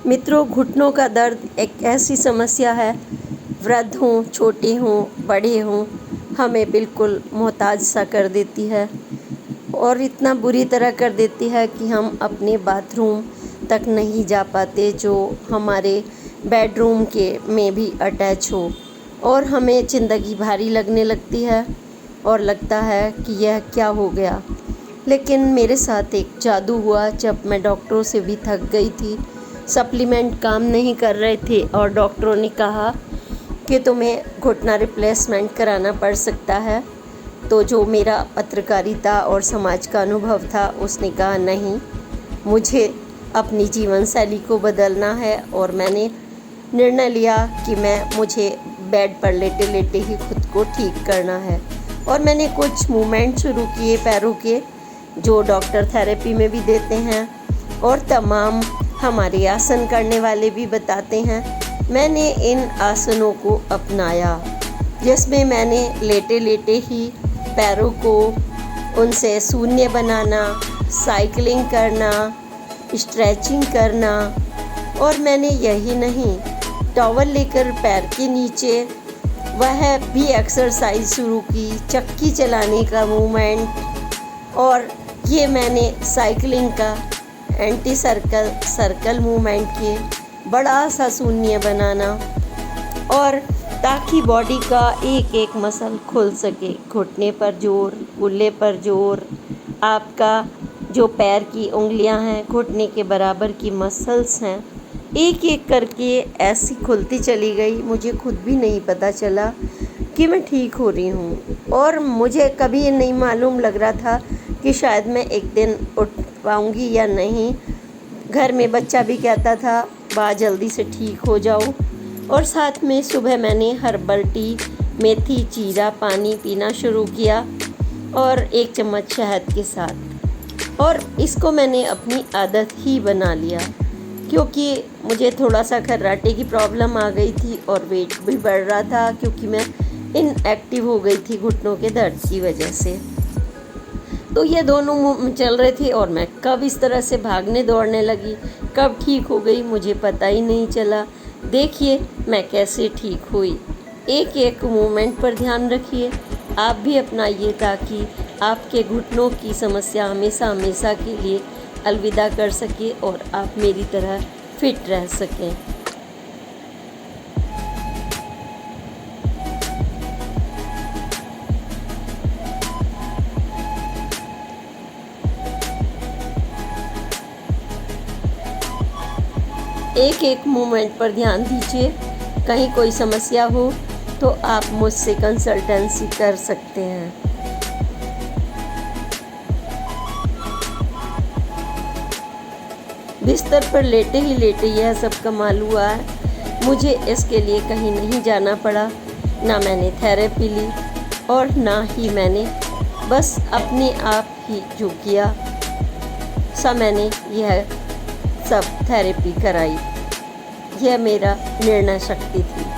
मित्रों, घुटनों का दर्द एक ऐसी समस्या है, वृद्ध हों, छोटे हों, बड़े हों, हमें बिल्कुल मोहताज सा कर देती है और इतना बुरी तरह कर देती है कि हम अपने बाथरूम तक नहीं जा पाते, जो हमारे बेडरूम के में भी अटैच हो, और हमें ज़िंदगी भारी लगने लगती है और लगता है कि यह क्या हो गया। लेकिन मेरे साथ एक जादू हुआ जब मैं डॉक्टरों से भी थक गई थी, सप्लीमेंट काम नहीं कर रहे थे और डॉक्टरों ने कहा कि तुम्हें घुटना रिप्लेसमेंट कराना पड़ सकता है। तो जो मेरा पत्रकारिता और समाज का अनुभव था, उसने कहा नहीं, मुझे अपनी जीवन शैली को बदलना है, और मैंने निर्णय लिया कि मुझे बेड पर लेटे लेटे ही खुद को ठीक करना है। और मैंने कुछ मूवमेंट शुरू किए पैरों के, जो डॉक्टर थेरेपी में भी देते हैं और तमाम हमारे आसन करने वाले भी बताते हैं। मैंने इन आसनों को अपनाया, जिसमें मैंने लेटे लेटे ही पैरों को उनसे शून्य बनाना, साइकिलिंग करना, स्ट्रेचिंग करना, और मैंने यही नहीं, टॉवल लेकर पैर के नीचे वह भी एक्सरसाइज शुरू की, चक्की चलाने का मूवमेंट, और ये मैंने साइकिलिंग का एंटी सर्कल मूवमेंट किए, बड़ा सा शून्य बनाना, और ताकि बॉडी का एक एक मसल खुल सके। घुटने पर जोर, कूल्हे पर जोर, आपका जो पैर की उंगलियां हैं, घुटने के बराबर की मसल्स हैं, एक एक करके ऐसी खुलती चली गई, मुझे खुद भी नहीं पता चला कि मैं ठीक हो रही हूँ। और मुझे कभी ये नहीं मालूम लग रहा था कि शायद मैं एक दिन उठ पाऊँगी या नहीं। घर में बच्चा भी कहता था, बा जल्दी से ठीक हो जाओ। और साथ में सुबह मैंने हर्बल टी, मेथी, जीरा पानी पीना शुरू किया, और 1 चम्मच शहद के साथ, और इसको मैंने अपनी आदत ही बना लिया, क्योंकि मुझे थोड़ा सा खर्राटे की प्रॉब्लम आ गई थी और वेट भी बढ़ रहा था, क्योंकि मैं इनएक्टिव हो गई थी घुटनों के दर्द की वजह से। तो ये दोनों चल रहे थे, और मैं कब इस तरह से भागने दौड़ने लगी, कब ठीक हो गई, मुझे पता ही नहीं चला। देखिए मैं कैसे ठीक हुई। एक एक मूवमेंट पर ध्यान रखिए, आप भी अपनाइए, ताकि आपके घुटनों की समस्या हमेशा हमेशा के लिए अलविदा कर सके और आप मेरी तरह फिट रह सकें। एक एक मोमेंट पर ध्यान दीजिए। कहीं कोई समस्या हो तो आप मुझसे कंसल्टेंसी कर सकते हैं। बिस्तर पर लेटे ही लेटे यह सब कमाल हुआ है। मुझे इसके लिए कहीं नहीं जाना पड़ा, ना मैंने थेरेपी ली और ना ही मैंने बस अपने आप ही जो किया मैंने यह सब थेरेपी कराई। यह मेरा निर्णय शक्ति थी।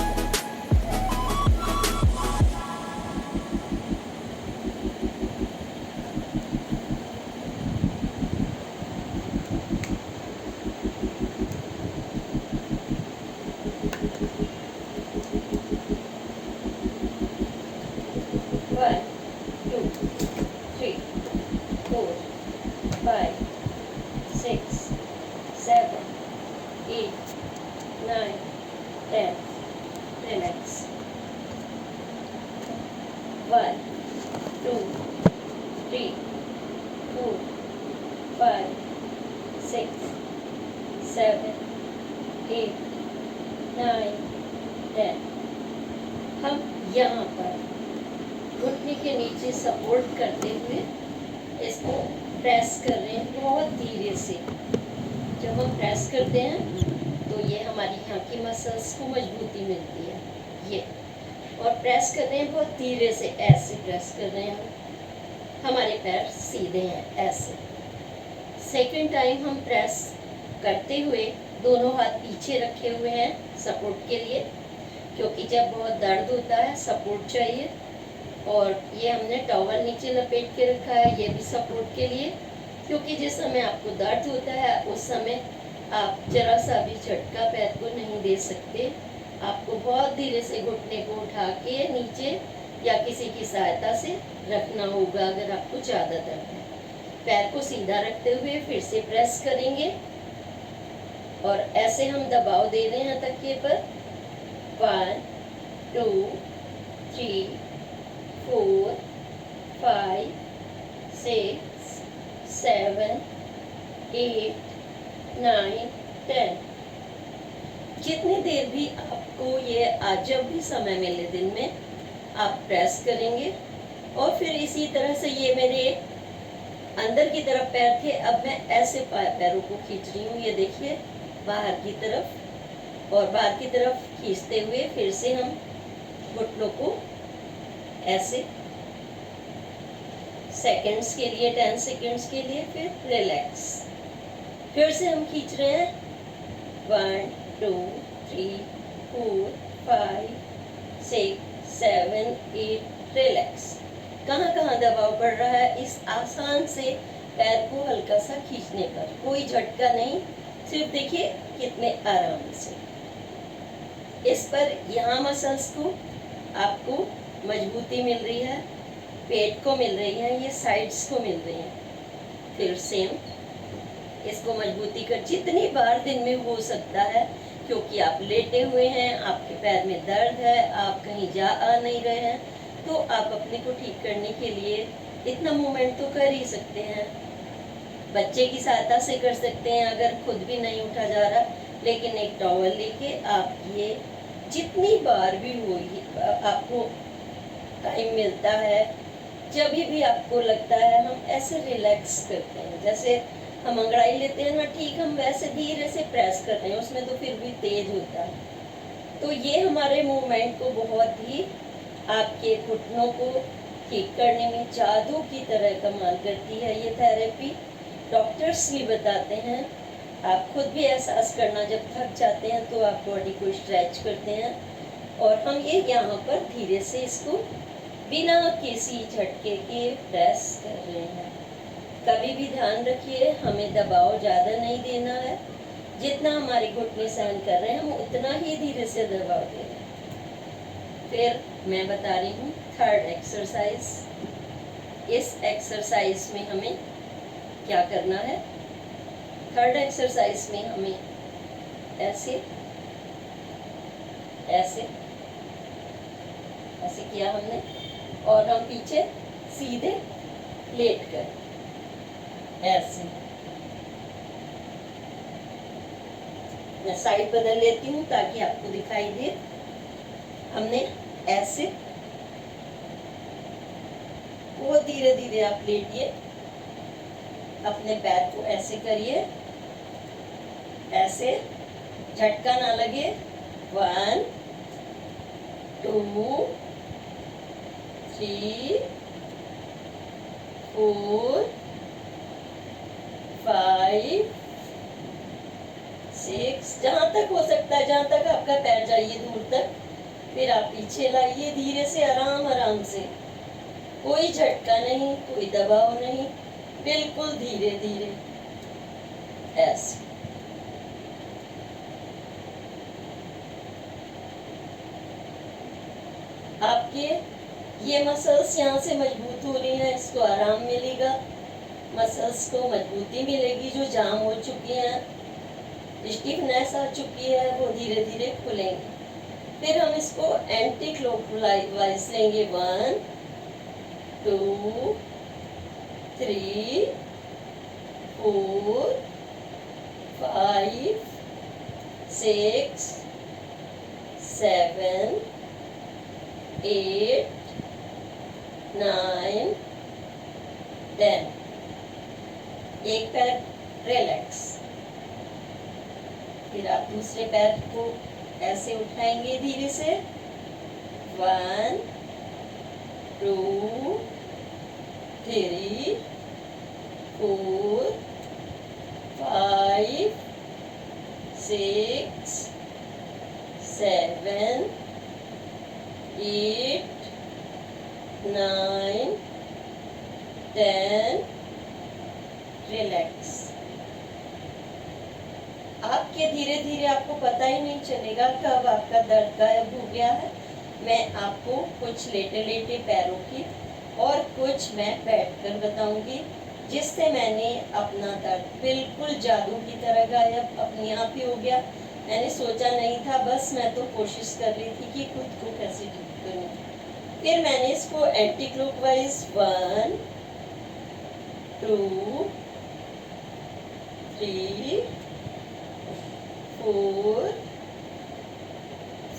One, two, three, four, five, six, seven, eight, 9, 10. Relax. 1, 2, 3, 4, 5, 6, 7, 8, 9, 10. हम यहाँ पर घुटने के नीचे सपोर्ट करते हुए इसको प्रेस कर रहे हैं बहुत धीरे से। जब हम प्रेस करते हैं तो ये हमारी यहाँ की मसल्स को मजबूती मिलती है। ये और प्रेस कर रहे हैं बहुत धीरे से, ऐसे प्रेस कर रहे हैं, हमारे पैर सीधे हैं ऐसे। सेकंड टाइम हम प्रेस करते हुए दोनों हाथ पीछे रखे हुए हैं सपोर्ट के लिए, क्योंकि जब बहुत दर्द होता है सपोर्ट चाहिए। और ये हमने टॉवल नीचे लपेट के रखा है, ये भी सपोर्ट के लिए, क्योंकि जिस समय आपको दर्द होता है उस समय आप जरा सा भी झटका पैर को नहीं दे सकते। आपको बहुत धीरे से घुटने को उठा के नीचे या किसी की सहायता से रखना होगा अगर आपको ज़्यादा दर्द है। पैर को सीधा रखते हुए फिर से प्रेस करेंगे और ऐसे हम दबाव दे रहे हैं तकिए पर। 1 2 3 4 5 6 7 8 9 10। जितनी देर भी आपको ये आज जब भी समय मिले दिन में आप प्रेस करेंगे। और फिर इसी तरह से ये मेरे अंदर की तरफ पैर थे, अब मैं ऐसे पैरों को खींच रही हूँ, ये देखिए बाहर की तरफ, और बाहर की तरफ खींचते हुए फिर से हम घुटनों को ऐसे सेकंड्स के लिए 10 सेकंड्स के लिए फिर रिलैक्स। फिर से हम खींच रहे हैं 1 2 3 4 5 6 7 8 रिलैक्स। कहाँ कहाँ दबाव पड़ रहा है इस आसान से पैर को हल्का सा खींचने पर, कोई झटका नहीं, सिर्फ देखिए कितने आराम से। इस पर यहाँ मसल्स को आपको मजबूती मिल रही है, पेट को मिल रही है, ये साइड्स को मिल रही है। फिर सेम इसको मजबूती कर जितनी बार दिन में हो सकता है, क्योंकि आप लेटे हुए हैं, आपके पैर में दर्द है, आप कहीं जा आ नहीं रहे हैं, तो आप अपने को ठीक करने के लिए इतना मूवमेंट तो कर ही सकते हैं। बच्चे की सहायता से कर सकते हैं अगर खुद भी नहीं उठा जा रहा, लेकिन एक टॉवल लेके आप ये जितनी बार भी हो, आपको टाइम मिलता है, जब भी आपको लगता है, हम ऐसे रिलैक्स करते हैं। जैसे हम अंगड़ाई लेते हैं ना, ठीक हम वैसे धीरे से प्रेस कर रहे हैं, उसमें तो फिर भी तेज होता है। तो ये हमारे मूवमेंट को बहुत ही आपके घुटनों को ठीक करने में जादू की तरह कमाल करती है ये थेरेपी। डॉक्टर्स भी बताते हैं, आप खुद भी एहसास करना, जब थक जाते हैं तो आप बॉडी को स्ट्रेच करते हैं, और हम ये यहाँ पर धीरे से इसको बिना किसी झटके के प्रेस कर रहे हैं। कभी भी ध्यान रखिए, हमें दबाव ज़्यादा नहीं देना है, जितना हमारे घुटने सहन कर रहे हैं हम उतना ही धीरे से दबाव दे रहे हैं। फिर मैं बता रही हूँ थर्ड एक्सरसाइज। इस एक्सरसाइज में हमें क्या करना है? थर्ड एक्सरसाइज में हमें ऐसे ऐसे ऐसे किया हमने, और हम पीछे सीधे लेट कर ऐसे। मैं साइड बदल लेती हूँ ताकि आपको दिखाई दे। हमने ऐसे, बहुत धीरे धीरे आप लेटिए, अपने पैर को ऐसे करिए, ऐसे झटका ना लगे। 1 2 3 4 5 6, जहां तक हो सकता है, जहां तक आपका पैर जाइए दूर तक, फिर आप पीछे लाइए धीरे से, आराम आराम से, कोई झटका नहीं, कोई दबाव नहीं, बिल्कुल धीरे धीरे ऐसे। आपके ये मसल्स यहाँ से मजबूत हो रही हैं, इसको आराम मिलेगा, मसल्स को मजबूती मिलेगी, जो जाम हो चुकी हैं, स्टिफनेस आ चुकी है, वो धीरे धीरे खुलेंगे। फिर हम इसको एंटी क्लॉकवाइज लेंगे। 1 2 3 4 5 6 7 8 9 10। एक पैर रिलैक्स। फिर आप दूसरे पैर को ऐसे उठाएंगे धीरे से। 1 2 3 4 5 6 7 8 9 10। रिलैक्स। के धीरे धीरे आपको पता ही नहीं चलेगा कब आपका दर्द गायब हो गया है। मैं आपको कुछ लेटे लेटे पैरों की और कुछ मैं बैठकर बताऊंगी, जिससे मैंने अपना दर्द बिल्कुल जादू की तरह गायब अपने आप ही हो गया। मैंने सोचा नहीं था, बस मैं तो कोशिश कर रही थी कि खुद को कैसे ठीक करूं। फिर मैंने इसको एंटी क्लॉकवाइज 1 2 3 4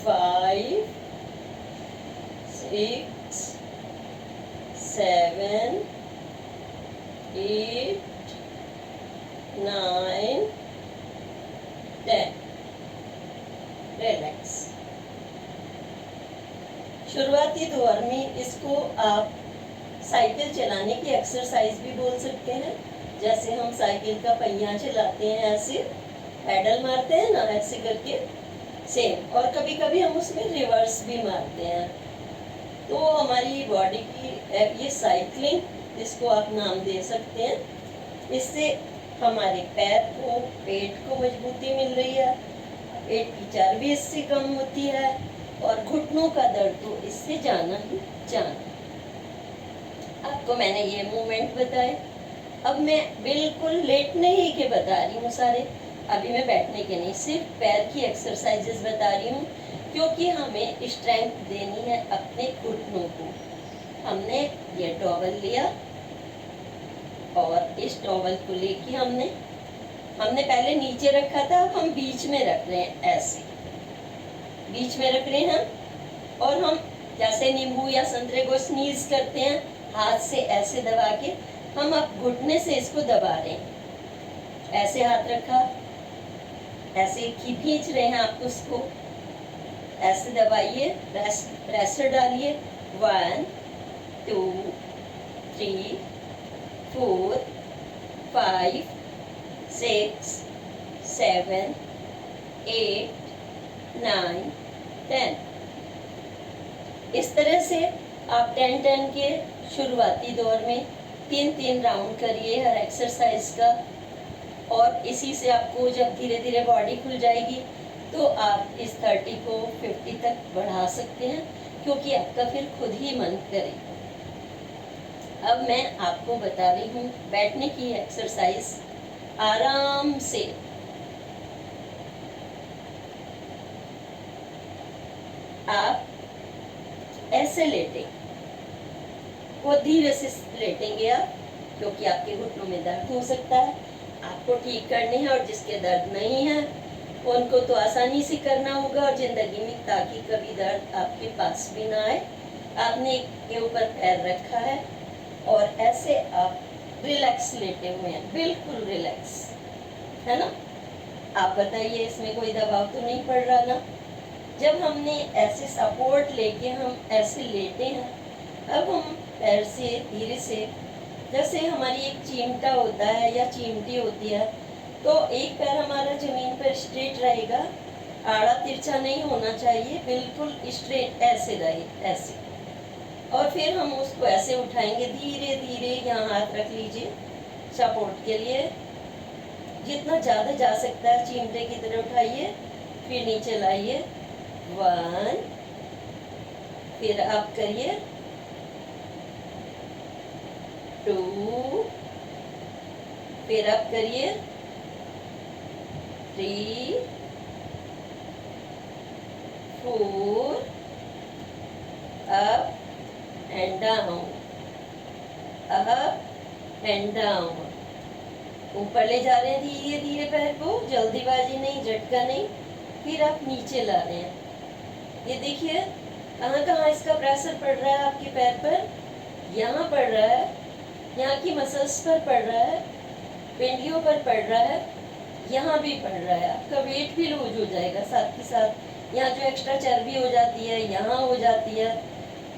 5 6 7 8 9 10 रिलैक्स। शुरुआती दौर में इसको आप साइकिल चलाने की एक्सरसाइज भी बोल सकते हैं। जैसे हम साइकिल का पहिया चलाते हैं, ऐसे पैडल मारते हैं ना, ऐसे करके सेम। और कभी कभी हम उसमें रिवर्स भी मारते हैं। तो हमारी बॉडी की ये साइकिलिंग, इसको आप नाम दे सकते हैं। इससे हमारे पैर को, पेट को मजबूती मिल रही है, पेट की चर्बी इससे कम होती है और घुटनों का दर्द तो इससे जाना ही जाना। आपको मैंने ये मूवमेंट बताए। अब मैं बिल्कुल लेटने ही के बता रही हूँ सारे, अभी मैं बैठने के नहीं, सिर्फ पैर की एक्सरसाइजेस बता रही हूँ, क्योंकि हमें स्ट्रेंथ देनी है अपने घुटनों को। हमने ये टॉवल लिया और इस टॉवल को लेके हमने पहले नीचे रखा था, अब हम बीच में रख रहे हैं, ऐसे बीच में रख रहे हैं। और हम जैसे नींबू या संतरे को स्नीज करते हैं, हाथ से ऐसे दबा के हम अब घुटने से इसको दबा रहे हैं। ऐसे हाथ रखा, ऐसे खींच रहे हैं आप उसको, ऐसे दबाइए, प्रेशर डालिए। 1 2 3 4 5 6 7 8 9 10। इस तरह से आप 10-10 के शुरुआती दौर में 3-3 राउंड करिए हर एक्सरसाइज का। और इसी से आपको जब धीरे धीरे बॉडी खुल जाएगी तो आप इस 30 को 50 तक बढ़ा सकते हैं, क्योंकि आपका फिर खुद ही मन करेगा। अब मैं आपको बता रही हूँ बैठने की एक्सरसाइज। आराम से आप ऐसे लेटें, वो धीरे से लेटेंगे आप, क्योंकि आपके घुटनों में दर्द हो सकता है, आपको ठीक करने हैं। और जिसके दर्द नहीं है उनको तो आसानी से करना होगा और जिंदगी में, ताकि कभी दर्द आपके पास भी ना आए। आपने एक के ऊपर पैर रखा है और ऐसे आप रिलैक्स लेटे हुए हैं, बिल्कुल रिलैक्स, है ना। आप बताइए, इसमें कोई दबाव तो नहीं पड़ रहा ना। जब हमने ऐसे सपोर्ट लेके हम ऐसे लेटे हैं, अब हम पैर से धीरे से, जैसे हमारी एक चिमटा होता है या चिमटी होती है, तो एक पैर हमारा जमीन पर स्ट्रेट रहेगा, आड़ा तिरछा नहीं होना चाहिए, बिल्कुल स्ट्रेट ऐसे रहे, ऐसे। और फिर हम उसको ऐसे उठाएंगे धीरे धीरे। यहाँ हाथ रख लीजिए सपोर्ट के लिए, जितना ज़्यादा जा सकता है चिमटे की तरह उठाइए, फिर नीचे लाइए। 1, फिर आप करिए 2, फिर आप करिए 3 4, up and down, up and down. ऊपर ले जा रहे हैं धीरे धीरे पैर को, जल्दीबाजी नहीं, झटका नहीं। फिर आप नीचे ला रहे हैं। ये देखिए कहाँ कहाँ इसका प्रेशर पड़ रहा है आपके पैर पर। यहाँ पड़ रहा है, यहाँ की मसल्स पर पड़ रहा है, पेंडियों पर पड़ रहा है, यहाँ भी पड़ रहा है। आपका वेट भी लूज हो जाएगा साथ के साथ। यहाँ जो एक्स्ट्रा चर्बी हो जाती है, यहाँ हो जाती है,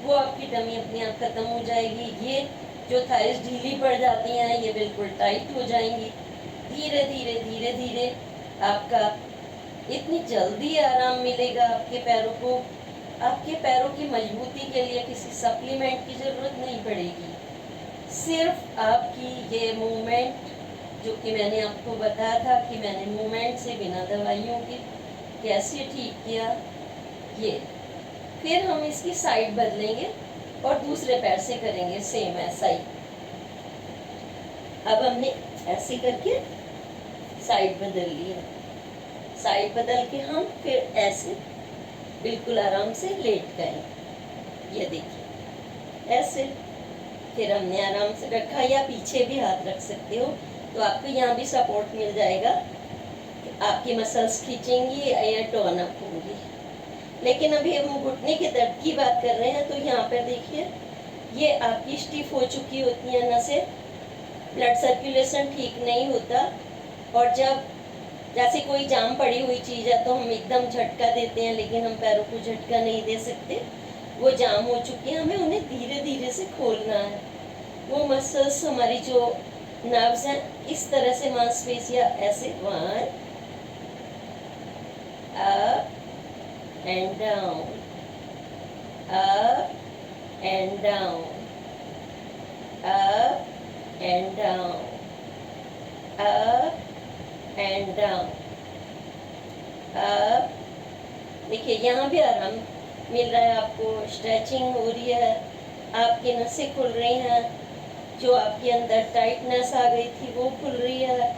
वो आपकी टमी अपने आप खत्म हो जाएगी। ये जो थाइस ढीली पड़ जाती हैं, ये बिल्कुल टाइट हो जाएंगी। धीरे धीरे धीरे धीरे आपका इतनी जल्दी आराम मिलेगा आपके पैरों को। आपके पैरों की मजबूती के लिए किसी सप्लीमेंट की ज़रूरत नहीं पड़ेगी। सिर्फ आपकी ये मूवमेंट जो कि मैंने आपको बताया था कि मैंने मूवमेंट से बिना दवाइयों के कैसे ठीक किया। ये फिर हम इसकी साइड बदलेंगे और दूसरे पैर से करेंगे सेम ऐसा ही। अब हमने ऐसे करके साइड बदल लिया। साइड बदल के हम फिर ऐसे बिल्कुल आराम से लेट गए। ये देखिए ऐसे। फिर हमने आराम से रखा, या पीछे भी हाथ रख सकते हो तो आपको यहाँ भी सपोर्ट मिल जाएगा। आपकी मसल्स खींचेंगी या टर्न अप होंगी। लेकिन अभी हम घुटने के दर्द की बात कर रहे हैं तो यहाँ पर देखिए ये आपकी स्टिफ हो चुकी होती है नसें, ब्लड सर्कुलेशन ठीक नहीं होता। और जब जैसे कोई जाम पड़ी हुई चीज़ है तो हम एकदम झटका देते हैं, लेकिन हम पैरों को झटका नहीं दे सकते। वो जाम हो चुकी है, हमें उन्हें धीरे धीरे से खोलना है। वो मसल्स हमारी जो नर्व्स हैं इस तरह से मांसपेशियां ऐसे one up and down, up and down, up and down, up and down, up. देखिए यहाँ भी आराम मिल रहा है आपको, स्ट्रेचिंग हो रही है, आपकी नसें खुल रही हैं, जो आपके अंदर टाइटनेस आ गई थी वो खुल रही है,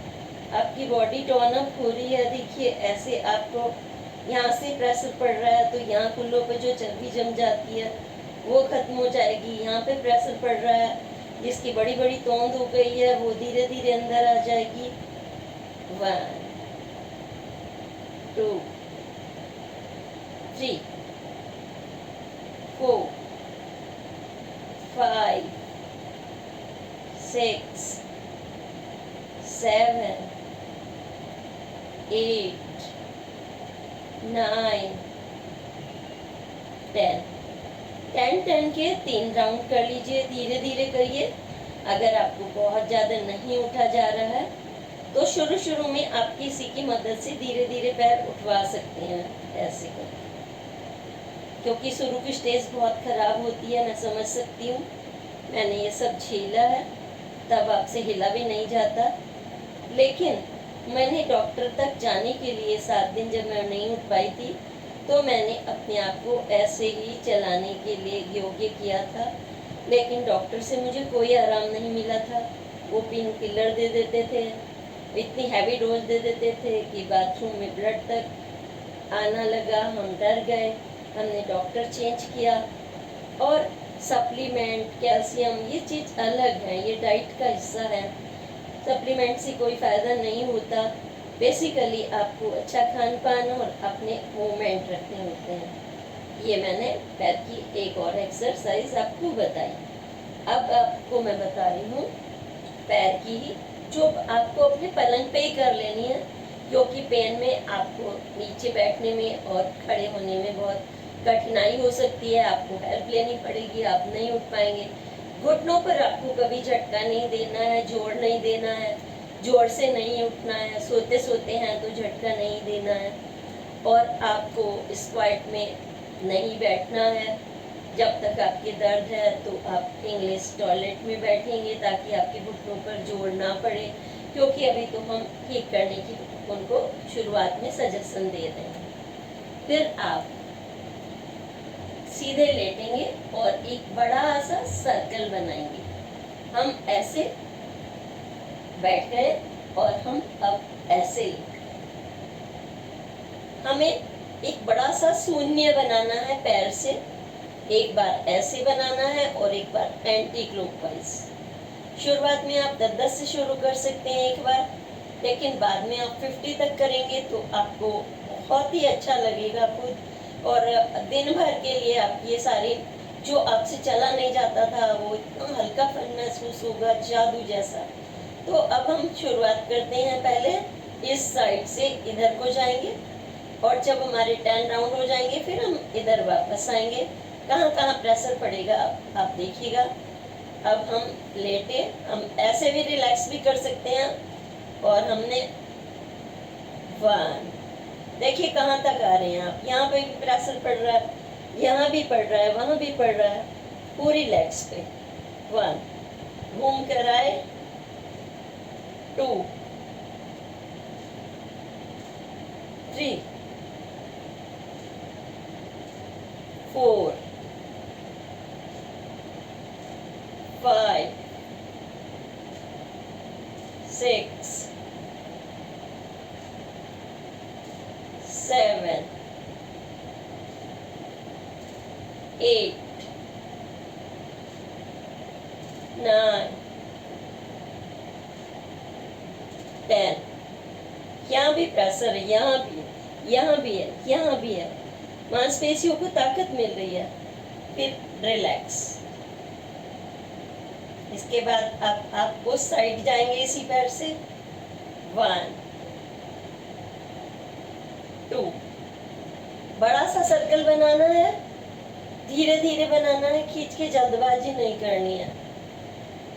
आपकी बॉडी टोन अप हो रही है। देखिए ऐसे आपको यहाँ से प्रेशर पड़ रहा है तो यहाँ कुल्लों पे जो चर्बी जम जाती है वो खत्म हो जाएगी। यहाँ पे प्रेशर पड़ रहा है, जिसकी बड़ी बड़ी तोंद हो गई है वो धीरे धीरे अंदर आ जाएगी। 1 2 3 4 5 6 7 8 9 10 10 के 3 राउंड कर लीजिए, धीरे धीरे करिए। अगर आपको बहुत ज़्यादा नहीं उठा जा रहा है तो शुरू में आप किसी की मदद से धीरे धीरे पैर उठवा सकते हैं ऐसे करके, क्योंकि शुरू की स्टेज बहुत ख़राब होती है। मैं समझ सकती हूँ, मैंने ये सब झेला है, तब आपसे हिला भी नहीं जाता। लेकिन मैंने डॉक्टर तक जाने के लिए 7 दिन जब मैं नहीं उठ पाई थी तो मैंने अपने आप को ऐसे ही चलाने के लिए योग्य किया था। लेकिन डॉक्टर से मुझे कोई आराम नहीं मिला था। वो पेन किलर दे देते थे, इतनी हैवी डोज दे देते थे कि बाथरूम में ब्लड तक आना लगा। हम डर गए, हमने डॉक्टर चेंज किया। और सप्लीमेंट, कैल्शियम, ये चीज़ अलग है, ये डाइट का हिस्सा है। सप्लीमेंट से कोई फ़ायदा नहीं होता। बेसिकली आपको अच्छा खान पान और अपने मूवमेंट रखने होते हैं। ये मैंने पैर की एक और एक्सरसाइज आपको बताई। अब आपको मैं बता रही हूँ पैर की, जो आपको अपने पलंग पे ही कर लेनी है, क्योंकि पेन में आपको नीचे बैठने में और खड़े होने में बहुत कठिनाई हो सकती है। आपको हेल्प लेनी पड़ेगी, आप नहीं उठ पाएंगे। घुटनों पर आपको कभी झटका नहीं देना है, जोर नहीं देना है, जोर से नहीं उठना है। सोते सोते हैं तो झटका नहीं देना है। और आपको स्क्वाट में नहीं बैठना है जब तक आपके दर्द है। तो आप इंग्लिश टॉयलेट में बैठेंगे ताकि आपके घुटनों पर जोर ना पड़े, क्योंकि अभी तो हम ठीक करने की उनको शुरुआत में सजेशन दे रहे हैं। फिर आप सीधे लेटेंगे और एक बड़ा सा सर्कल बनाएंगे। हम ऐसे बैठ गए और हम अब ऐसे लेट गए। हमें एक बड़ा सा शून्य बनाना है पैर से। एक बार ऐसे बनाना है और एक बार एंटी क्लॉकवाइज। शुरुआत में आप 10-10 से शुरू कर सकते हैं एक बार, लेकिन बाद में आप 50 तक करेंगे तो आपको बहुत ही अच्छा लगेगा खुद। और दिन भर के लिए आप ये सारी, जो आपसे चला नहीं जाता था, वो इतना हल्कापन महसूस होगा, जादू जैसा। तो अब हम शुरुआत करते हैं। पहले इस साइड से इधर को जाएंगे और जब हमारे 10 राउंड हो जाएंगे फिर हम इधर वापस आएंगे। कहाँ कहाँ प्रेशर पड़ेगा आप देखिएगा। अब हम लेटे, हम ऐसे भी रिलैक्स भी कर सकते हैं। और हमने 1, देखिए कहाँ तक आ रहे हैं आप। यहाँ पे भी प्रेशर पड़ रहा है, यहाँ भी पड़ रहा है, वहाँ भी पड़ रहा है, पूरी लेग्स पे। 1, घूम कर आए, 2, 3 4 5 6 7 8 9 10। यहाँ भी प्रेशर है, यहाँ भी है, यहाँ भी है, यहाँ भी है, मांसपेशियों को ताकत मिल रही है। फिर रिलैक्स। इसके बाद आप उस साइड जाएंगे इसी पैर से। 1 2। बड़ा सा सर्कल बनाना है, धीरे धीरे बनाना है, खींच के जल्दबाजी नहीं करनी है।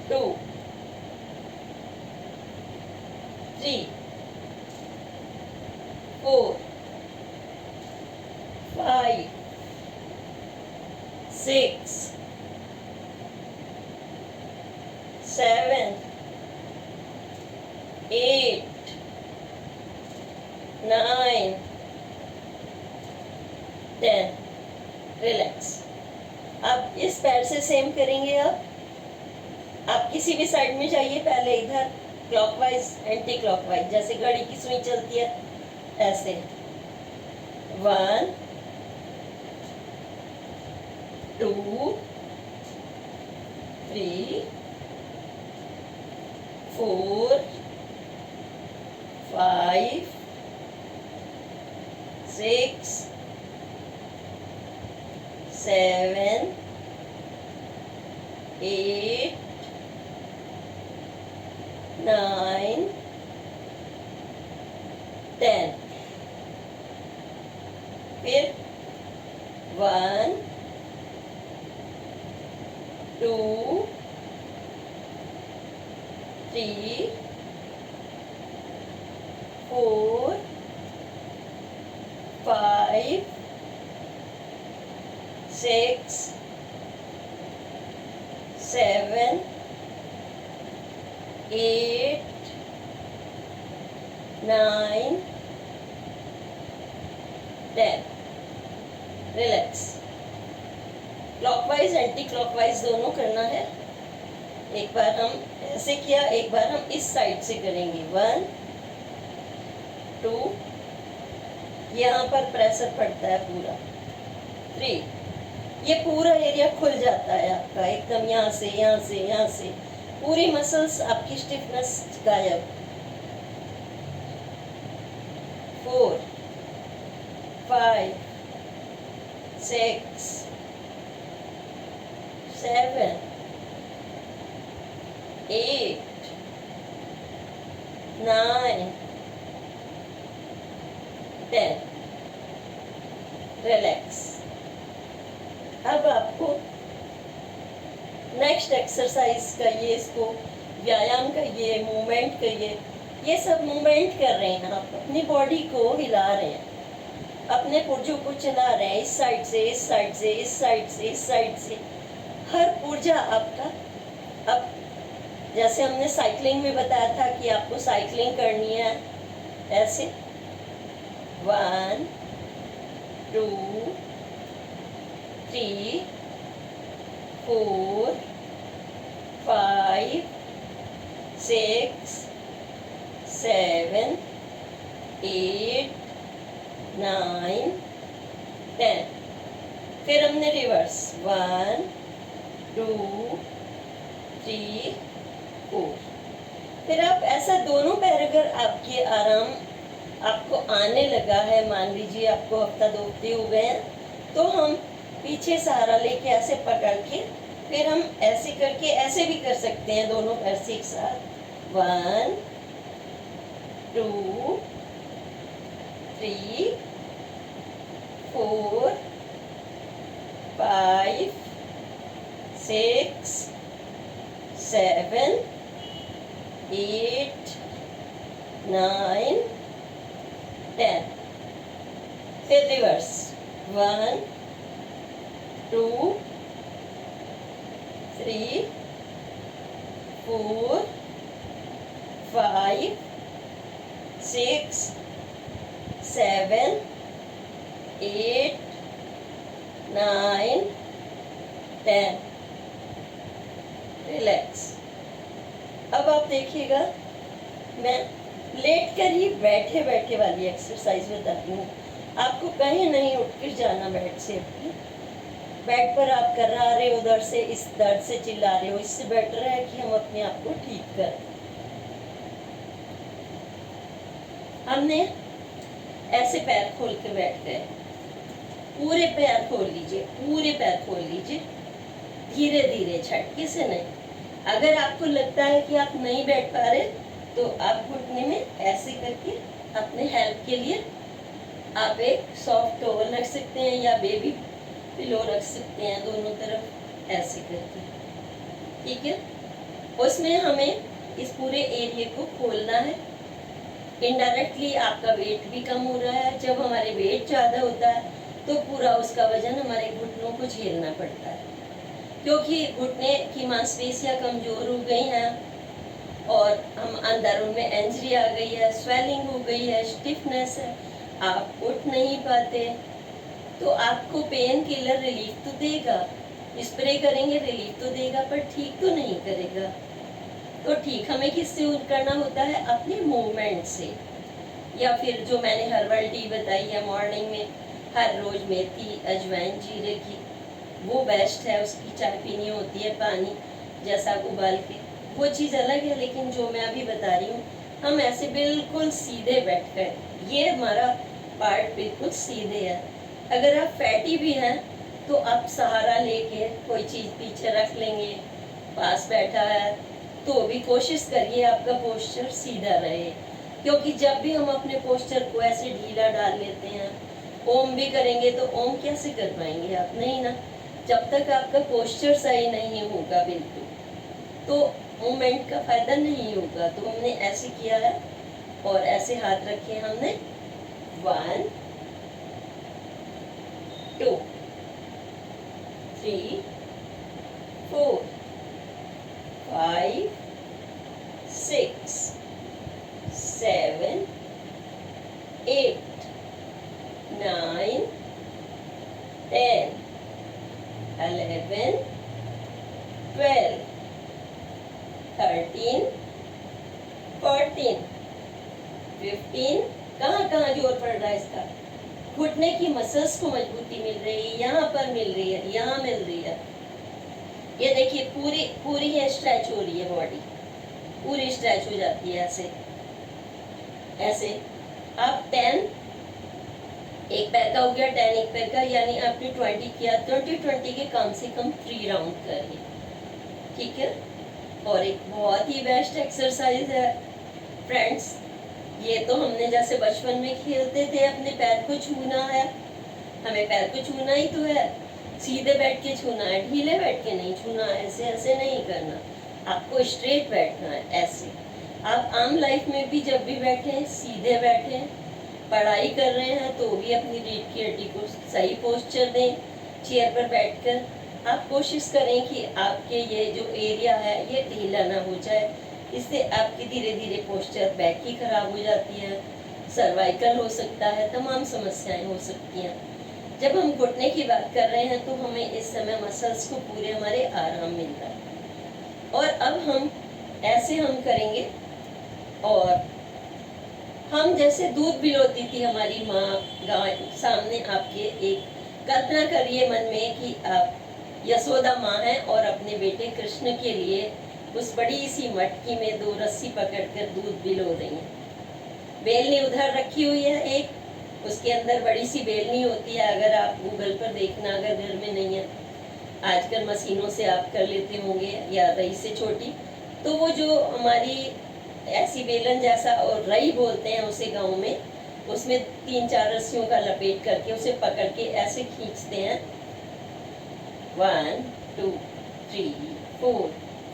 2 3 4 5 6 7 8 9 10। रिलैक्स। अब इस पैर से सेम करेंगे। अब आप किसी भी साइड में जाइए, पहले इधर क्लॉकवाइज एंटी क्लॉकवाइज, जैसे घड़ी की सुई चलती है ऐसे। 1 2 3 4 5 6 7 8 9 10। फिर 1 2 3 4 5 6 7 8 9 10। रिलैक्स। क्लॉकवाइज एंटी क्लॉकवाइज दोनों करना है। एक बार हम ऐसे किया, एक बार हम इस साइड से करेंगे। 1 2, यहाँ पर प्रेशर पड़ता है पूरा। 3, ये पूरा एरिया खुल जाता है आपका एकदम, यहाँ से यहाँ से यहाँ से पूरी मसल्स आपकी स्टिफनेस गायब। 4 5 6 7 8 9 10। रिलैक्स। अब आपको नेक्स्ट एक्सरसाइज करिए, इसको व्यायाम करिए, मूवमेंट करिए। ये सब मूवमेंट कर रहे हैं, आप अपनी बॉडी को हिला रहे हैं, अपने पुर्जों को चला रहे हैं, इस साइड से इस साइड से इस साइड से इस साइड से। हर पुर्जा आपका। अब जैसे हमने साइकिलिंग में बताया था कि आपको साइकिलिंग करनी है ऐसे। 1 2 3 4 5 6 7 8 9 10। फिर हमने रिवर्स 1 2 3 4। फिर आप ऐसा दोनों पैर अगर आपके आराम आपको आने लगा है, मान लीजिए आपको हफ्ता 2 हफ्ते हो गए हैं, तो हम पीछे सहारा लेके ऐसे पकड़ के फिर हम ऐसे करके ऐसे भी कर सकते हैं, दोनों पैर से एक साथ। 1 2 3 4 5 6 7 8 9 10। फिर रिवर्स 1 2 3 4 5 6 7, 8, 9, 10। रिलैक्स। अब आप देखिएगा, मैं लेट कर ही बैठे बैठे वाली एक्सरसाइज बताती हूँ। आपको कहीं नहीं उठ कर जाना बेड से। बेड पर आप कर रहे हो, उधर से इस दर्द से चिल्ला रहे हो, इससे बेटर है कि हम अपने आप को ठीक करें। हमने ऐसे पैर खोल कर बैठ गए, पूरे पैर खोल लीजिए, पूरे पैर खोल लीजिए, धीरे धीरे, झटके से नहीं। अगर आपको लगता है कि आप नहीं बैठ पा रहे तो आप घुटने में ऐसे करके अपने हेल्प के लिए आप एक सॉफ्ट टॉवल रख सकते हैं या बेबी पिलो रख सकते हैं, दोनों तरफ ऐसे करके। ठीक है, उसमें हमें इस पूरे एरिया को खोलना है। इनडायरेक्टली आपका वेट भी कम हो रहा है। जब हमारे वेट ज़्यादा होता है तो पूरा उसका वजन हमारे घुटनों को झेलना पड़ता है, क्योंकि घुटने की मांसपेशियां कमजोर हो गई हैं और हम अंदर उनमें एंजरी आ गई है, स्वेलिंग हो गई है, स्टिफनेस है, आप उठ नहीं पाते। तो आपको पेन किलर रिलीफ तो देगा, स्प्रे करेंगे रिलीफ तो देगा, पर ठीक तो नहीं करेगा। तो ठीक हमें किससे करना होता है? अपने मूवमेंट से, या फिर जो मैंने हर्बल टी बताई है मॉर्निंग में, हर रोज मेथी, अजवाइन, जीरे की, वो बेस्ट है। उसकी चाय पीनी होती है पानी जैसा उबाल के, वो चीज़ अलग है। लेकिन जो मैं अभी बता रही हूँ, हम ऐसे बिल्कुल सीधे बैठ कर, ये हमारा पार्ट बिल्कुल सीधे है। अगर आप फैटी भी हैं तो आप सहारा लेके कोई चीज़ पीछे रख लेंगे, पास बैठा है तो भी कोशिश करिए आपका पोस्चर सीधा रहे, क्योंकि जब भी हम अपने पोस्चर को ऐसे ढीला डाल लेते हैं, ओम भी करेंगे तो ओम कैसे कर पाएंगे आप? नहीं ना, जब तक आपका पोस्चर सही नहीं होगा बिल्कुल, तो मूवमेंट का फायदा नहीं होगा। तो हमने ऐसे किया है और ऐसे हाथ रखे हमने, 1, 2, 3, 4, 5, 6, 7, 8, 9, 10, 11, 12, 13, 14, 15। कहाँ कहाँ जोर पड़ रहा है इसका? घुटने की मसल्स को मजबूती मिल रही है, यहाँ पर मिल रही है, यहाँ मिल रही है। ये देखिए पूरी पूरी ये स्ट्रेच हो रही है, बॉडी पूरी स्ट्रेच हो जाती है ऐसे ऐसे। आप 10, एक पैर का हो गया, 10 एक पैर का, यानी आपने 20 किया, 20 के कम से कम 3 राउंड करिए। ठीक है, और एक बहुत ही बेस्ट एक्सरसाइज है फ्रेंड्स, ये तो हमने जैसे बचपन में खेलते थे, अपने पैर को छूना है, हमें पैर को छूना ही तो है, सीधे बैठ के छूना है, ढीले बैठ के नहीं छूना, ऐसे ऐसे नहीं करना, आपको स्ट्रेट बैठना है ऐसे। आप आम लाइफ में भी जब भी बैठे सीधे बैठे, पढ़ाई कर रहे हैं तो भी अपनी रीढ़ की हड्डी को सही पोस्चर दें। चेयर पर बैठकर आप कोशिश करें कि आपके ये जो एरिया है ये ढीला ना हो जाए, इससे आपकी धीरे धीरे पोस्चर बैक की खराब हो जाती है, सर्वाइकल हो सकता है, तमाम समस्याएं हो सकती हैं। जब हम घुटने की बात कर रहे हैं तो हमें इस समय मसल्स को पूरे हमारे आराम मिल रहा है। और अब हम ऐसे हम करेंगे, और हम जैसे दूध पिलोती थी हमारी माँ गाय सामने आपके, एक कल्पना करिए मन में कि आप यशोदा माँ हैं और अपने बेटे कृष्ण के लिए उस बड़ी सी मटकी में 2 रस्सी पकड़कर दूध पिलो रही हैं। बेलनी उधर रखी हुई है एक, उसके अंदर बड़ी सी बेलनी होती है, अगर आप गूगल पर देखना, अगर घर में नहीं है, आजकल मशीनों से आप कर लेते होंगे, या रई से छोटी, तो वो जो हमारी ऐसी बेलन जैसा, और रई बोलते हैं उसे गांव में, उसमें 3-4 रस्सियों का लपेट करके उसे पकड़ के ऐसे खींचते हैं। 1, 2, 3, 4,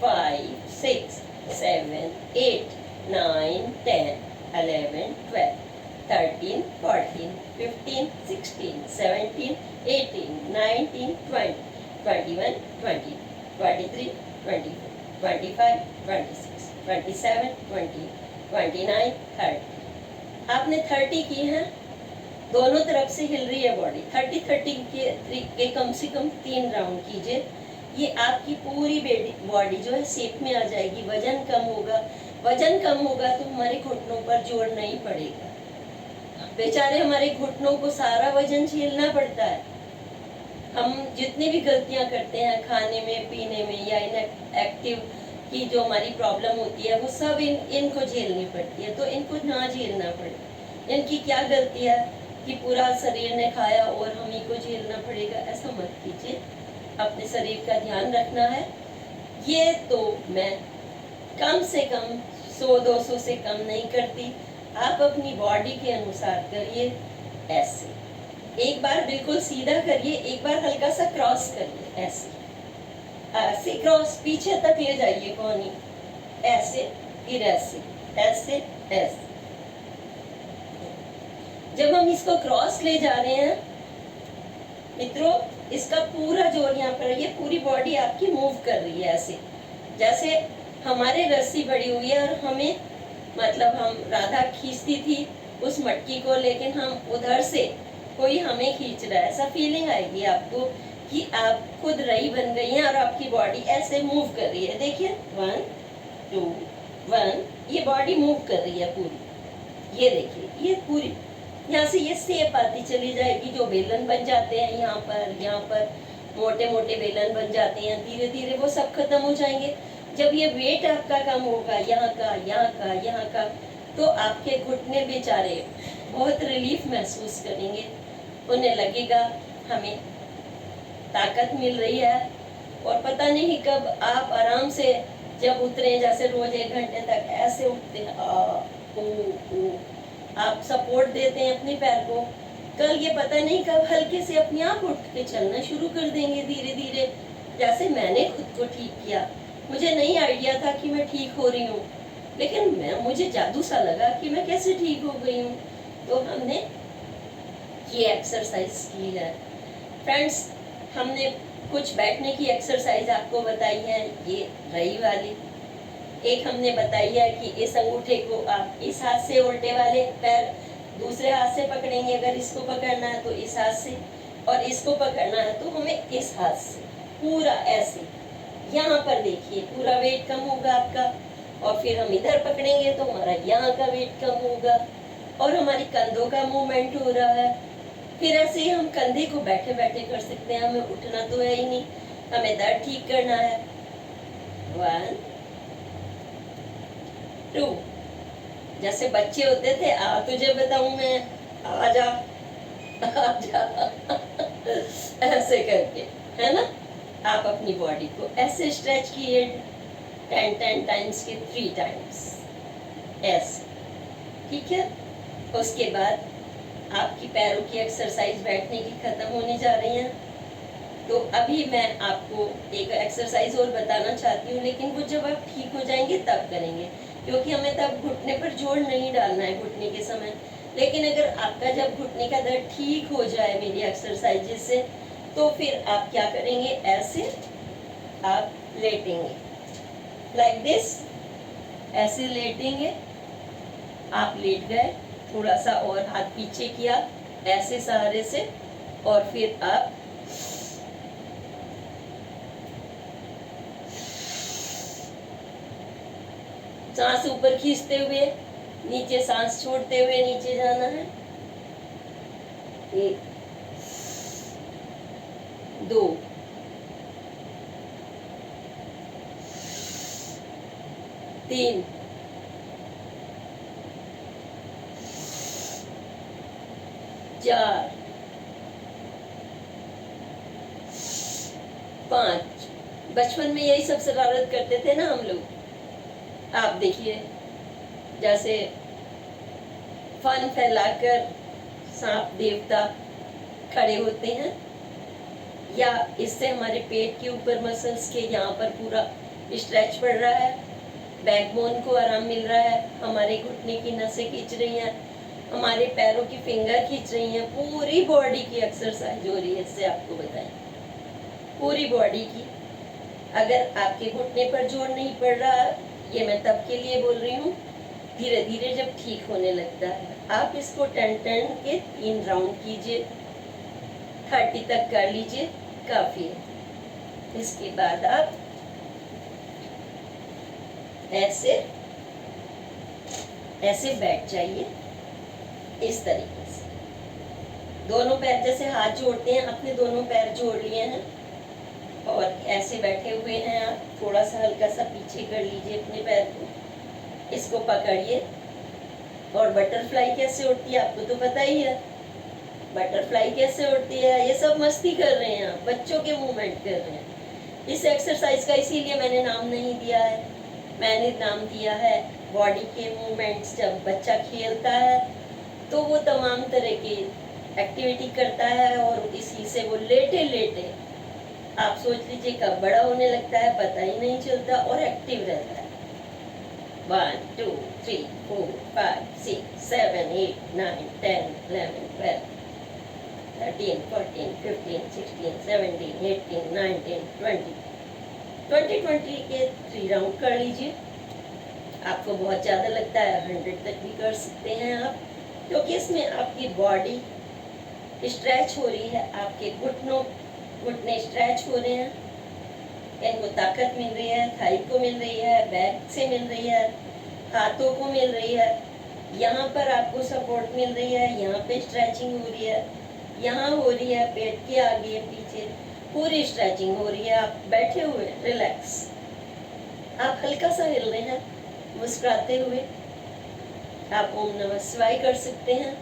5, 6, 7, 8, 9, 10, 11, 12, 13, 14, 15, 16, 17, 18, 19, 20, 21, 20, 23, 24, 25, 26, 27, 20, 29, 30। आपने 30 की हैं दोनों तरफ से हिल रही है बॉडी। 30-30 के कम से कम 3 राउंड कीजिए। ये आपकी पूरी बॉडी जो है शेप में आ जाएगी। वजन कम होगा, वजन कम होगा तो हमारे घुटनों पर जोर नहीं पड़ेगा। बेचारे हमारे घुटनों को सारा वजन झेलना पड़ता है। हम जितनी भी गलतियां करते हैं खाने में, पीने में या इनएक्टिव की जो हमारी प्रॉब्लम होती है वो सब इनको झेलनी पड़ती है। तो इनको ना झेलना पड़े। इनकी क्या गलती है कि पूरा शरीर ने खाया और हम ही को झेलना पड़ेगा, ऐसा मत कीजिए। अपने शरीर का ध्यान रखना है। ये तो मैं कम से कम 100-200 से कम नहीं करती। आप अपनी बॉडी के अनुसार करिए। ऐसे एक बार बिल्कुल सीधा करिए, एक बार हल्का सा क्रॉस करिए। ऐसे क्रॉस पीछे तक ले जाइए कोहनी, ऐसे, फिर ऐसे, ऐसे, ऐसे। जब हम इसको क्रॉस ले जा रहे हैं मित्रों, इसका पूरा जोर यहाँ पर, ये पूरी बॉडी आपकी मूव कर रही है ऐसे। जैसे हमारे रस्सी बड़ी हुई है और हमें मतलब हम राधा खींचती थी उस मटकी को, लेकिन हम उधर से कोई हमें खींच रहा है, ऐसा फीलिंग आएगी आपको कि आप खुद रही बन गई हैं और आपकी बॉडी ऐसे मूव कर रही है। देखिए 1 2 1, ये बॉडी मूव कर रही है पूरी। ये देखिए, ये पूरी यहाँ से ये शेप आती चली जाएगी। जो बेलन बन जाते हैं यहाँ पर मोटे मोटे बेलन बन जाते हैं, धीरे धीरे वो सब खत्म हो जाएंगे। जब ये वेट आपका कम होगा यहाँ का, तो आपके घुटने बेचारे बहुत रिलीफ महसूस करेंगे। उन्हें लगेगा हमें ताकत मिल रही है। और पता नहीं कब आप आराम से जब उतरे, जैसे रोज 1 घंटे तक ऐसे उठते हैं, आप सपोर्ट देते हैं अपने पैर को, कल ये पता नहीं कब हल्के से अपने आप उठ के चलना शुरू कर देंगे धीरे धीरे। जैसे मैंने खुद को ठीक किया, मुझे नहीं आइडिया था कि मैं ठीक हो रही हूँ, लेकिन मुझे जादू सा लगा कि मैं कैसे ठीक हो गई हूँ। तो हमने ये एक्सरसाइज की है। फ्रेंड्स, हमने कुछ बैठने की एक्सरसाइज आपको बताई है, ये रही वाली। एक हमने बताई है कि इस अंगूठे को आप इस हाथ से उल्टे वाले पैर दूसरे हाथ से पकड़ेंगे। अगर इसको पकड़ना है तो इस हाथ से, और इसको पकड़ना है तो हमें इस हाथ से, पूरा ऐसे। यहाँ पर देखिए पूरा वेट कम होगा आपका। और फिर हम इधर पकड़ेंगे तो हमारा यहाँ का वेट कम होगा और हमारी कंधों का मूवमेंट हो रहा है। फिर ऐसे ही हम कंधे को बैठे बैठे कर सकते हैं, हमें उठना तो है ही नहीं, हमें दर्द ठीक करना है। 1 2, जैसे बच्चे होते थे, आ तुझे बताऊं मैं, आजा आजा ऐसे करके, है ना। आप अपनी बॉडी को ऐसे स्ट्रेच किए 10 टाइम्स के 3 टाइम्स ऐसे, ठीक है। उसके बाद आपकी पैरों की एक्सरसाइज बैठने की खत्म होने जा रही है। तो अभी मैं आपको एक एक्सरसाइज और बताना चाहती हूँ, लेकिन वो जब आप ठीक हो जाएंगे तब करेंगे, क्योंकि हमें तब घुटने पर जोर नहीं डालना है घुटने के समय। लेकिन अगर आपका जब घुटने का दर्द ठीक हो जाए मेरी एक्सरसाइज से, तो फिर आप क्या करेंगे, ऐसे आप लेटेंगे, लाइक दिस, ऐसे लेटेंगे। आप लेट गए, थोड़ा सा और हाथ पीछे किया ऐसे सहारे से, और फिर आप सांस ऊपर खींचते हुए नीचे, सांस छोड़ते हुए नीचे जाना है। 1 2 3 4 5। बचपन में यही सब शरारत करते थे ना हम लोग। आप देखिए, जैसे फन फैलाकर सांप देवता खड़े होते हैं, या इससे हमारे पेट के ऊपर मसल्स के यहाँ पर पूरा स्ट्रेच पड़ रहा है, बैकबोन को आराम मिल रहा है, हमारे घुटने की नसें खींच रही हैं, हमारे पैरों की फिंगर खींच रही हैं, पूरी बॉडी की एक्सरसाइज हो रही है। इससे आपको बताएं, पूरी बॉडी की। अगर आपके घुटने पर जोर नहीं पड़ रहा, ये मैं तब के लिए बोल रही हूँ धीरे धीरे जब ठीक होने लगता है, आप इसको 10 के 3 राउंड कीजिए, 30 तक कर लीजिए, काफी है। इसके बाद आप ऐसे ऐसे बैठ जाइए, इस तरीके से दोनों पैर जैसे हाथ जोड़ते हैं, अपने दोनों पैर जोड़ लिए हैं और ऐसे बैठे हुए हैं आप। थोड़ा सा हल्का सा पीछे कर लीजिए अपने पैर को, इसको पकड़िए। और बटरफ्लाई कैसे उड़ती है आपको तो पता ही है, बटरफ्लाई कैसे उड़ती है। ये सब मस्ती कर रहे हैं आप, बच्चों के मूवमेंट कर रहे हैं। इस एक्सरसाइज का इसीलिए मैंने नाम नहीं दिया है, मैंने नाम दिया है बॉडी के मूवमेंट्स। जब बच्चा खेलता है तो वो तमाम तरह की एक्टिविटी करता है और इसी से वो लेटे लेटे, आप सोच लीजिए कब बड़ा होने लगता है पता ही नहीं चलता और एक्टिव रहता है। 1 2 3 4 5 6 7 8 9 10 11 12 13 14 15 16 17 18 19 20 के 3 राउंड कर लीजिए। आपको बहुत ज़्यादा लगता है 100 तक भी कर सकते हैं आप, क्योंकि इसमें आपकी बॉडी स्ट्रेच हो रही है, आपके घुटने स्ट्रेच हो रहे हैं, इनको ताकत मिल रही है, थाई को मिल रही है, बैक से मिल रही है, हाथों को मिल रही है, यहाँ पर आपको सपोर्ट मिल रही है, यहाँ पे स्ट्रेचिंग हो रही है, यहाँ हो रही है, पेट के आगे पीछे पूरी स्ट्रेचिंग हो रही है। आप बैठे हुए रिलैक्स, आप हल्का सा हिल रहे हैं मुस्कुराते हुए। आप ओम नमः शिवाय कर सकते हैं।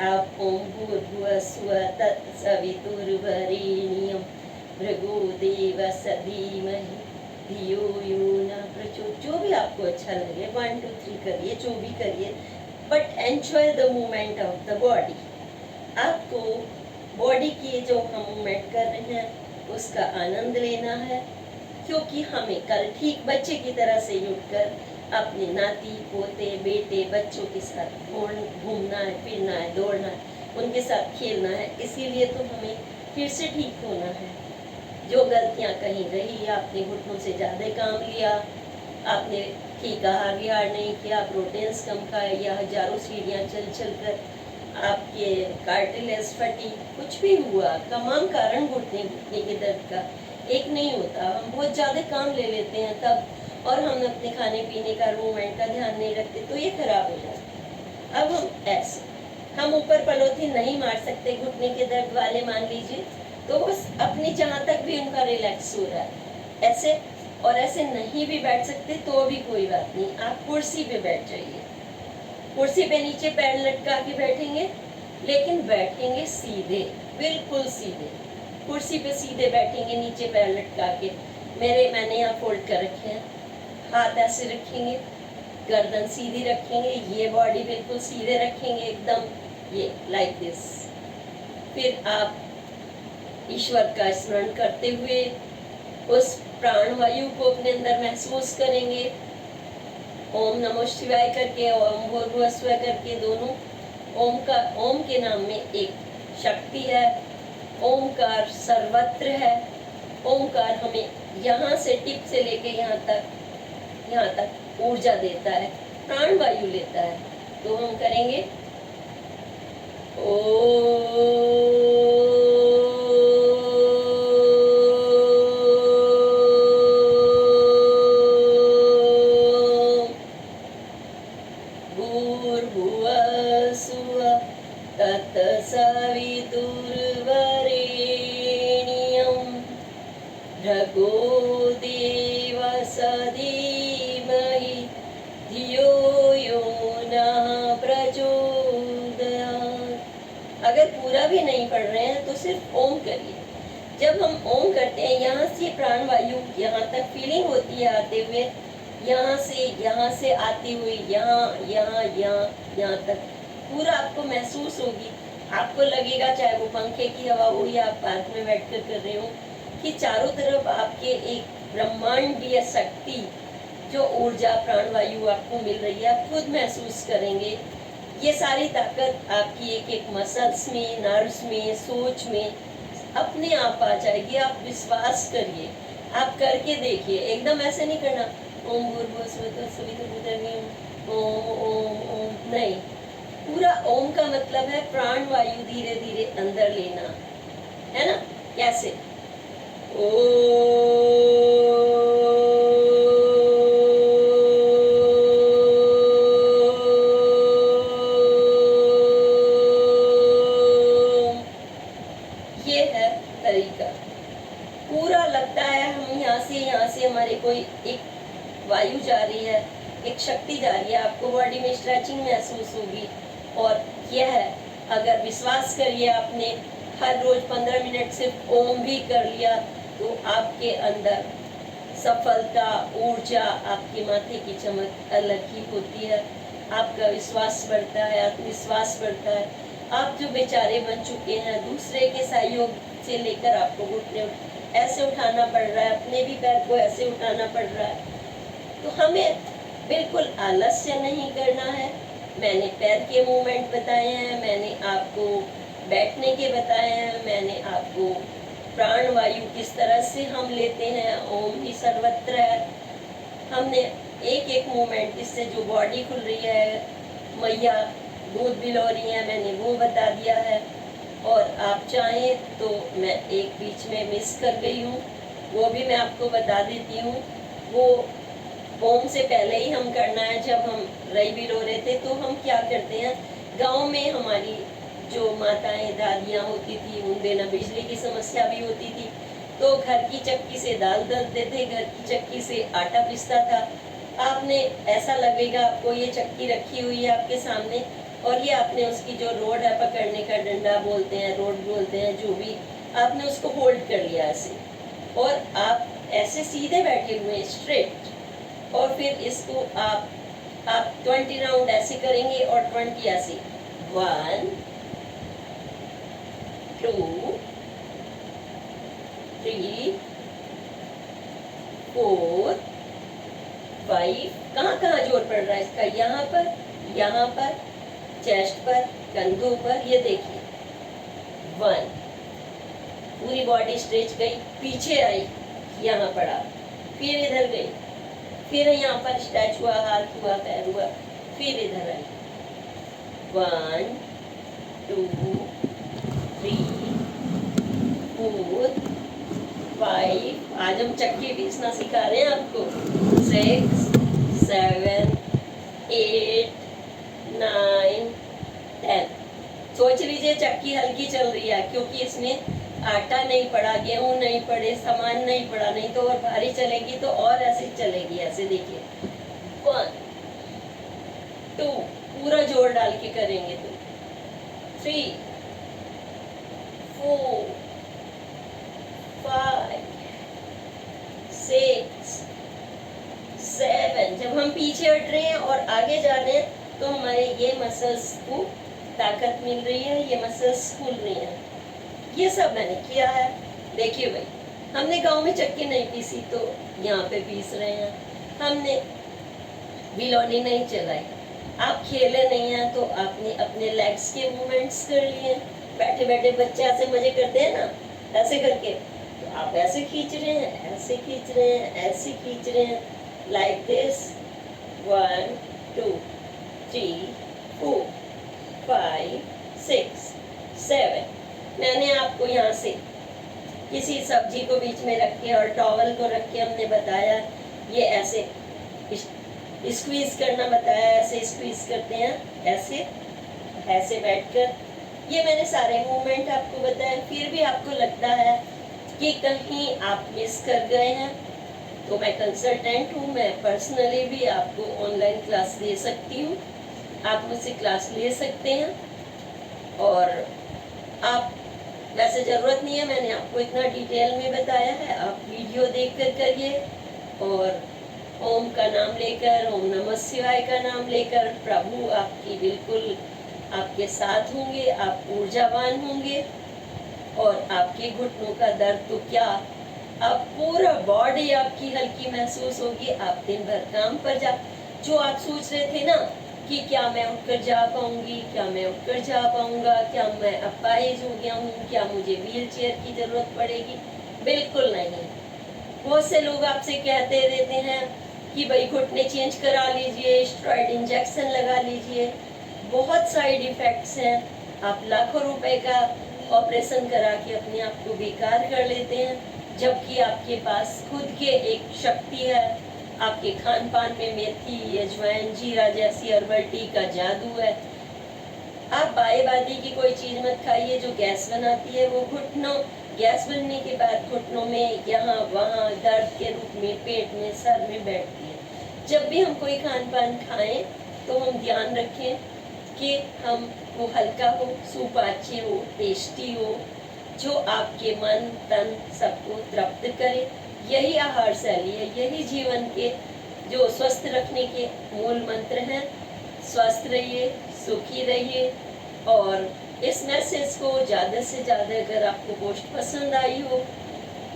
आप ओम भूर्भुवः स्वः तत्सवितुर्वरेण्यं भृगो देवस्य धीमहि धियो यो न प्रचोदयात्। जो भी आपको अच्छा लगे 1 2 3 करिए, जो भी करिए, but enjoy the movement of the body. आपको बॉडी की जो हम मूवमेंट कर रहे हैं उसका आनंद लेना है, क्योंकि हमें कल ठीक बच्चे की तरह से उठकर अपने नाती पोते बेटे बच्चों के साथ घूमना है, फिरना है, दौड़ना है, उनके साथ खेलना है। इसीलिए तो हमें फिर से ठीक होना है। जो गलतियां कहीं रही, आपने घुटनों से ज़्यादा काम लिया, आपने ठीक आहार विहार नहीं किया, प्रोटीन्स कम खाए, या हजारों सीढ़ियाँ चल चल कर आपके कार्टिलेज फटी, कुछ भी हुआ, तमाम कारण घुटने के दर्द का एक नहीं होता। हम बहुत ज़्यादा काम ले लेते हैं तब, और हम अपने खाने पीने का मूवमेंट का ध्यान नहीं रखते तो ये खराब हो जाता है। अब हम ऐसे, हम ऊपर पलोथी नहीं मार सकते घुटने के दर्द वाले, मान लीजिए, तो बस अपनी जहाँ तक भी उनका रिलैक्स हो रहा है ऐसे। और ऐसे नहीं भी बैठ सकते तो भी कोई बात नहीं, आप कुर्सी पे बैठ जाइए। कुर्सी पे नीचे पैर लटका के बैठेंगे, लेकिन बैठेंगे सीधे, बिल्कुल सीधे। कुर्सी पे सीधे बैठेंगे, नीचे पैर लटका के। मैंने यहाँ फोल्ड कर रखे हैं, हाथ ऐसे रखेंगे, गर्दन सीधी रखेंगे, ये बॉडी बिल्कुल सीधे रखेंगे एकदम, ये लाइक दिस। फिर आप ईश्वर का स्मरण करते हुए उस प्राण वायु को अपने अंदर महसूस करेंगे। ओम नमो शिवाय करके, ओम भूर्भुवः स्वः करके, दोनों ओम के नाम में एक शक्ति है। ओमकार सर्वत्र है। ओमकार हमें यहाँ से टिप से लेके यहाँ तक ऊर्जा देता है, प्राण वायु लेता है। तो हम करेंगे भूर्भुवः स्वः तत्सवितुर्वरेण्यं भर्गो देवस्य धीमहि धियो यो नः प्रचोदयात्। अगर पूरा भी नहीं पढ़ रहे हैं तो सिर्फ ओम करिए। जब हम ओम करते हैं, यहाँ से प्राण वायु यहाँ तक फीलिंग होती है आते हुए, यहाँ से आती हुई यहाँ तक पूरा आपको महसूस होगी। आपको लगेगा, चाहे वो पंखे की हवा हो या आप पार्क में बैठकर कर रहे हो, कि चारों तरफ आपके एक ब्रह्मांडीय शक्ति, जो ऊर्जा प्राण वायु आपको मिल रही है, आप खुद महसूस करेंगे। ये सारी ताकत आपकी एक एक मसल्स में, नर्व्स में, सोच में अपने आप आ जाएगी। आप विश्वास करिए, आप करके देखिए, एकदम ऐसे नहीं करना ओम भूर्भुवः स्वः तत्सवितुर्वरेण्यं ओम ओम ओम नहीं, पूरा ओम का मतलब है प्राण वायु धीरे धीरे अंदर लेना, है ना? कैसे? ओ ये है तरीका। पूरा लगता है हम यहाँ से हमारे कोई एक वायु जा रही है, एक शक्ति जा रही है, आपको बॉडी में स्ट्रेचिंग महसूस होगी। और यह है, अगर विश्वास करिए आपने हर रोज 15 मिनट सिर्फ ओम भी कर लिया तो आपके अंदर सफलता, ऊर्जा, आपके माथे की चमक अलग ही होती है। आपका विश्वास बढ़ता है, आत्मविश्वास बढ़ता है। आप जो बेचारे बन चुके हैं, दूसरे के सहयोग से लेकर आपको घुटने ऐसे उठाना पड़ रहा है, अपने भी पैर को ऐसे उठाना पड़ रहा है, तो हमें बिल्कुल आलस्य नहीं करना है। मैंने पैर के मूवमेंट बताए हैं, मैंने आपको बैठने के बताए हैं, मैंने आपको प्राण वायु किस तरह से हम लेते हैं, ओम ही सर्वत्र है। हमने एक एक मूवमेंट, इससे जो बॉडी खुल रही है, मैया दूध पिलो रही है, मैंने वो बता दिया है। और आप चाहें तो मैं एक बीच में मिस कर गई हूँ, वो भी मैं आपको बता देती हूँ। वो ओम से पहले ही हम करना है। जब हम रई बिलो रहे थे तो हम क्या करते हैं, गांव में हमारी जो माताएं दादियां होती थी, उन दिनों बिजली की समस्या भी होती थी, तो घर की चक्की से दाल दलते थे, घर की चक्की से आटा पिसता था। आपने ऐसा लगेगा आपको ये चक्की रखी हुई है आपके सामने, और ये आपने उसकी जो रोड है, पकड़ने का डंडा बोलते हैं, रोड बोलते हैं, जो भी, आपने उसको होल्ड कर लिया ऐसे, और आप ऐसे सीधे बैठे हुए स्ट्रेट, और फिर इसको आप 20 राउंड ऐसे करेंगे और 20 ऐसे, 1 2 3 4 5। कहाँ कहाँ जोर पड़ रहा है इसका? यहाँ पर, चेस्ट पर, कंधों पर, ये देखिए 1। पूरी बॉडी स्ट्रेच गई, पीछे आई, यहाँ पड़ा, फिर इधर गई, फिर यहाँ पर स्ट्रेच हुआ, हाथ हुआ, पैर हुआ, फिर इधर आई, 1 2 3 4 5। आज हम चक्की पीसना सिखा रहे हैं आपको। 6 7 8 9 10। सोच लीजिए चक्की हल्की चल रही है, क्योंकि इसमें आटा नहीं पड़ा, गेहूं नहीं पड़े, सामान नहीं पड़ा, नहीं तो और भारी चलेगी तो और ऐसे चलेगी। ऐसे देखिए 1 2, पूरा जोर डाल के करेंगे तो 3 4 5 6 7। जब हम पीछे हट रहे हैं और आगे जा रहे हैं तो हमारे ये मसल्स को ताकत मिल रही है, ये मसल्स खुल रही हैं। ये सब मैंने किया है। देखिए भाई, हमने गांव में चक्की नहीं पीसी तो यहाँ पे पीस रहे हैं, हमने बिलोनी नहीं चलाई, आप खेले नहीं हैं तो आपने अपने लेग्स के मूवमेंट्स कर लिए। बैठे बैठे बच्चे ऐसे मजे करते हैं ना, ऐसे करके, तो आप ऐसे खींच रहे हैं, ऐसे खींच रहे हैं, ऐसे खींच रहे हैं, लाइक दिस, 1 2 3 4 5 6 7। मैंने आपको यहाँ से किसी सब्जी को बीच में रख के और टॉवल को रख के हमने बताया, ये ऐसे स्क्वीज करना बताया, ऐसे स्क्वीज करते हैं, ऐसे ऐसे बैठकर। ये मैंने सारे मूवमेंट आपको बताए। फिर भी आपको लगता है कि कहीं आप मिस कर गए हैं तो मैं कंसल्टेंट हूँ, मैं पर्सनली भी आपको ऑनलाइन क्लास दे सकती हूँ, आप मुझसे क्लास ले सकते हैं। और आप, वैसे ज़रूरत नहीं है, मैंने आपको इतना डिटेल में बताया है, आप वीडियो देख कर करिए, और ओम का नाम लेकर, ओम नमः शिवाय का नाम लेकर प्रभु आपकी बिल्कुल आपके साथ होंगे, आप ऊर्जावान होंगे, और आपके घुटनों का दर्द तो क्या, आप पूरा बॉडी आपकी हल्की महसूस होगी। आप दिन भर काम पर जा, जो आप सोच रहे थे ना कि क्या मैं उठकर जा पाऊंगी, क्या मैं उठकर जा पाऊंगा, क्या मैं अपाहिज हो गया हूँ, क्या मुझे व्हील चेयर की जरूरत पड़ेगी, बिल्कुल नहीं। बहुत से लोग आपसे कहते रहते हैं कि भाई घुटने चेंज करा लीजिए, स्टेरॉइड इंजेक्शन लगा लीजिए, बहुत साइड इफ़ेक्ट्स हैं। आप लाखों रुपए का ऑपरेशन करा के अपने आप को बेकार कर लेते हैं, जबकि आपके पास खुद के एक शक्ति है। आपके खान पान में मेथी, अजवाइन, जीरा जैसी हर्बल टी का जादू है। आप बाएबादी की कोई चीज़ मत खाइए जो गैस बनाती है। वो घुटनों गैस बनने के बाद घुटनों में यहाँ वहाँ दर्द के रूप में पेट में, सर में बैठती है। जब भी हम कोई खान पान खाएं तो हम ध्यान रखें कि हम वो हल्का हो, सूप अच्छे हो, टेस्टी हो, जो आपके मन तन सबको तृप्त करे। यही आहार शैली है, यही जीवन के जो स्वस्थ रखने के मूल मंत्र हैं। स्वस्थ रहिए, सुखी रहिए। और इस मैसेज को ज़्यादा से ज़्यादा, अगर आपको पोस्ट पसंद आई हो,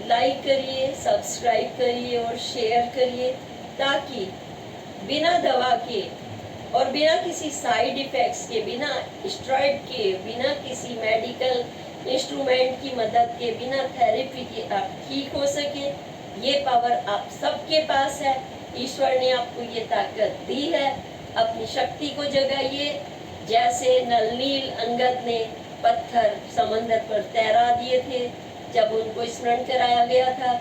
लाइक करिए, सब्सक्राइब करिए और शेयर करिए, ताकि बिना दवा के और बिना किसी साइड इफ़ेक्ट्स के, बिना स्टेरॉइड के, बिना किसी मेडिकल इंस्ट्रूमेंट की मदद के, बिना थेरेपी के आप ठीक हो सके। ये पावर आप सबके पास है। ईश्वर ने आपको ये ताकत दी है। अपनी शक्ति को जगाइए। जैसे नलनील अंगद ने पत्थर समंदर पर तैरा दिए थे जब उनको स्मरण कराया गया था,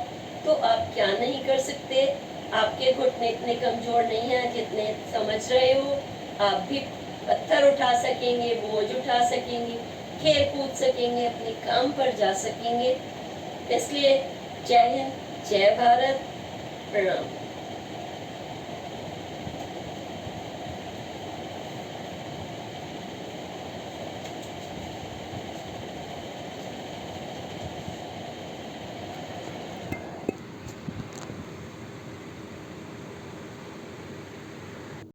तो आप क्या नहीं कर सकते। आपके घुटने इतने कमजोर नहीं हैं जितने समझ रहे हो। आप भी पत्थर उठा सकेंगे, बोझ उठा सकेंगे, खेल कूद सकेंगे, अपने काम पर जा सकेंगे। इसलिए जय हिंद, जय भारत, प्रणाम।